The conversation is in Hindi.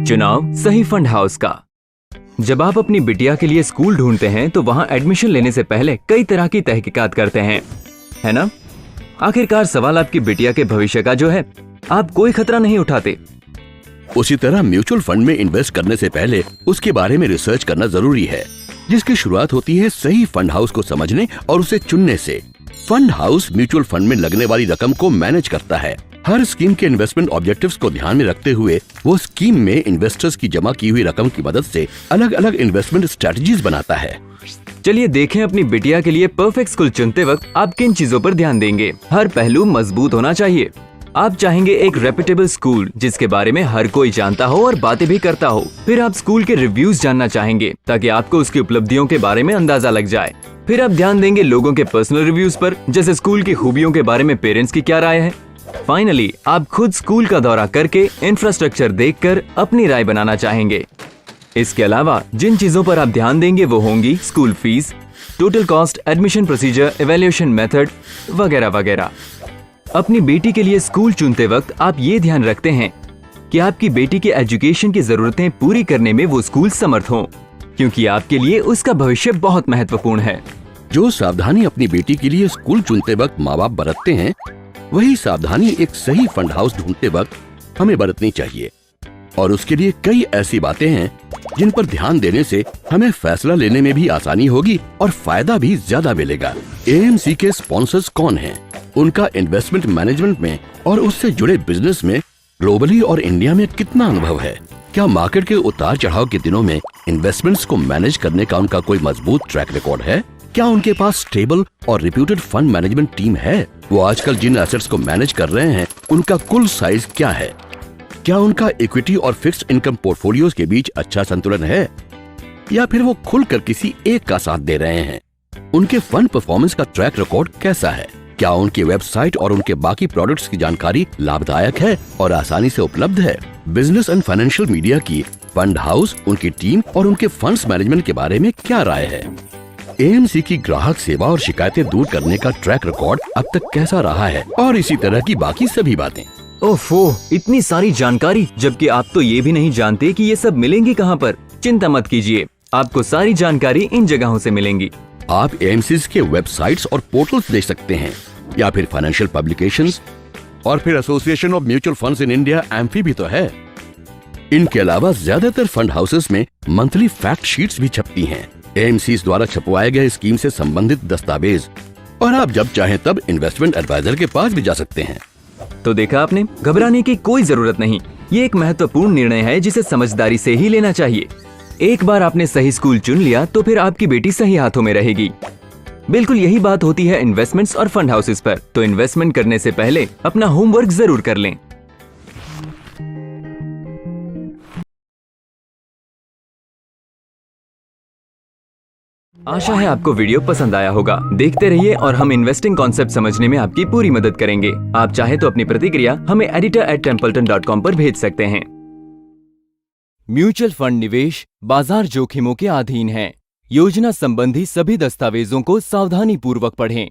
चुनाव सही फंड हाउस का। जब आप अपनी बिटिया के लिए स्कूल ढूंढते हैं तो वहां एडमिशन लेने से पहले कई तरह की तहकीकात करते हैं, है ना? आखिरकार सवाल आपकी बिटिया के भविष्य का जो है, आप कोई खतरा नहीं उठाते। उसी तरह म्यूचुअल फंड में इन्वेस्ट करने से पहले उसके बारे में रिसर्च करना जरूरी है, जिसकी शुरुआत होती है सही फंड हाउस को समझने और उसे चुनने से। फंड हाउस म्यूचुअल फंड में लगने वाली रकम को मैनेज करता है। हर स्कीम के इन्वेस्टमेंट ऑब्जेक्टिव्स को ध्यान में रखते हुए वो स्कीम में इन्वेस्टर्स की जमा की हुई रकम की मदद से अलग अलग इन्वेस्टमेंट स्ट्रेटजीज बनाता है। चलिए देखें अपनी बिटिया के लिए परफेक्ट स्कूल चुनते वक्त आप किन चीजों पर ध्यान देंगे। हर पहलू मजबूत होना चाहिए। आप चाहेंगे एक रेप्यूटेबल स्कूल जिसके बारे में हर कोई जानता हो और बातें भी करता हो। फिर आप स्कूल के रिव्यूज जानना चाहेंगे ताकि आपको उसकी उपलब्धियों के बारे में अंदाजा लग जाए। फिर आप ध्यान देंगे लोगों के पर्सनल रिव्यूज पर, जैसे स्कूल की खूबियों के बारे में पेरेंट्स की क्या राय है। फाइनली आप खुद स्कूल का दौरा करके इंफ्रास्ट्रक्चर देखकर अपनी राय बनाना चाहेंगे। इसके अलावा जिन चीजों पर आप ध्यान देंगे वो होंगी school fees, total cost, admission procedure, evaluation method वगैरह वगैरह। अपनी बेटी के लिए स्कूल चुनते वक्त आप ये ध्यान रखते हैं कि आपकी बेटी की एजुकेशन की जरूरतें पूरी करने में वो स्कूल समर्थ हो, क्योंकि आपके लिए उसका भविष्य बहुत महत्वपूर्ण है। जो सावधानी अपनी बेटी के लिए स्कूल चुनते वक्त माँ बाप बरतते हैं, वही सावधानी एक सही फंड हाउस ढूंढते वक्त हमें बरतनी चाहिए। और उसके लिए कई ऐसी बातें हैं जिन पर ध्यान देने से हमें फैसला लेने में भी आसानी होगी और फायदा भी ज्यादा मिलेगा। एएमसी के स्पॉन्सर्स कौन हैं? उनका इन्वेस्टमेंट मैनेजमेंट में और उससे जुड़े बिजनेस में ग्लोबली और इंडिया में कितना अनुभव है? क्या मार्केट के उतार चढ़ाव के दिनों में इन्वेस्टमेंट्स को मैनेज करने का उनका कोई मजबूत ट्रैक रिकॉर्ड है? क्या उनके पास स्टेबल और रिप्यूटेड फंड मैनेजमेंट टीम है? वो आजकल जिन एसेट्स को मैनेज कर रहे हैं उनका कुल साइज क्या है? क्या उनका इक्विटी और फिक्स्ड इनकम पोर्टफोलियोज के बीच अच्छा संतुलन है, या फिर वो खुलकर किसी एक का साथ दे रहे हैं? उनके फंड परफॉर्मेंस का ट्रैक रिकॉर्ड कैसा है? क्या उनकी वेबसाइट और उनके बाकी प्रोडक्ट्स की जानकारी लाभदायक है और आसानी से उपलब्ध है? बिजनेस एंड फाइनेंशियल मीडिया की फंड हाउस, उनकी टीम और उनके फंड्स मैनेजमेंट के बारे में क्या राय है? एएमसी की ग्राहक सेवा और शिकायतें दूर करने का ट्रैक रिकॉर्ड अब तक कैसा रहा है? और इसी तरह की बाकी सभी बातें। ओफो, इतनी सारी जानकारी, जबकि आप तो ये भी नहीं जानते कि ये सब मिलेंगी कहाँ पर। चिंता मत कीजिए, आपको सारी जानकारी इन जगहों से मिलेंगी। आप एएमसी के वेबसाइट्स और पोर्टल्स देख सकते हैं, या फिर फाइनेंशियल पब्लिकेशंस, और फिर association of mutual funds in India amphi भी तो है। इनके अलावा ज्यादातर फंड हाउसेस में मंथली फैक्ट शीट्स भी छपती हैं, एएमसी द्वारा छपवाए गए स्कीम से संबंधित दस्तावेज, और आप जब चाहें तब इन्वेस्टमेंट एडवाइजर के पास भी जा सकते हैं। तो देखा आपने, घबराने की कोई जरूरत नहीं। ये एक महत्वपूर्ण निर्णय है जिसे समझदारी से ही लेना चाहिए। एक बार आपने सही स्कूल चुन लिया तो फिर आपकी बेटी सही हाथों में रहेगी। बिल्कुल यही बात होती है इन्वेस्टमेंट्स और फंड हाउसेस पर। तो इन्वेस्टमेंट करने से पहले अपना होमवर्क जरूर कर लें। आशा है आपको वीडियो पसंद आया होगा। देखते रहिए और हम इन्वेस्टिंग कॉन्सेप्ट समझने में आपकी पूरी मदद करेंगे। आप चाहे तो अपनी प्रतिक्रिया हमें editor@templeton.com पर भेज सकते हैं। म्यूचुअल फंड निवेश बाजार जोखिमों के अधीन है। योजना संबंधी सभी दस्तावेजों को सावधानी पूर्वक पढ़ें।